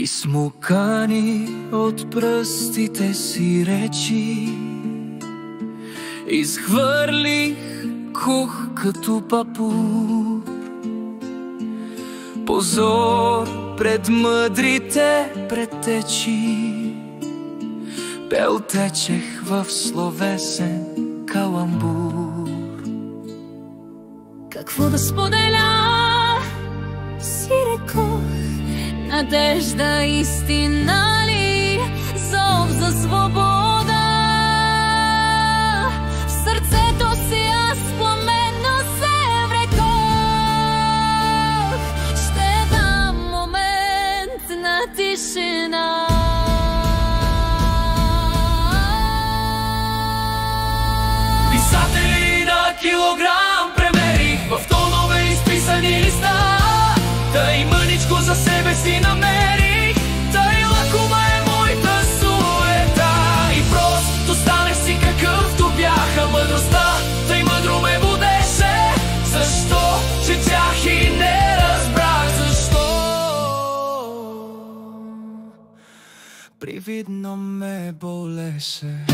Изсмукани от пръстите си речи, изхвърлих кух като папур. Позор пред мъдрите претечи, бел течех в словесен каламбур. Какво да споделя, си рекох, надежда, истина ли, зов за свобода. В сърцето си аз пламенно се врекох. Ще дам момент на тишина. Писатели на килограм премерих в тонове изписани листа. Тъй мъничко за себе си намерих, тъй лакома е моята суета. И просто станах си какъвто бяха. Мъдростта тъй мъдро ме будеше. Защо четях и не разбрах защо? Привидно ме болеше.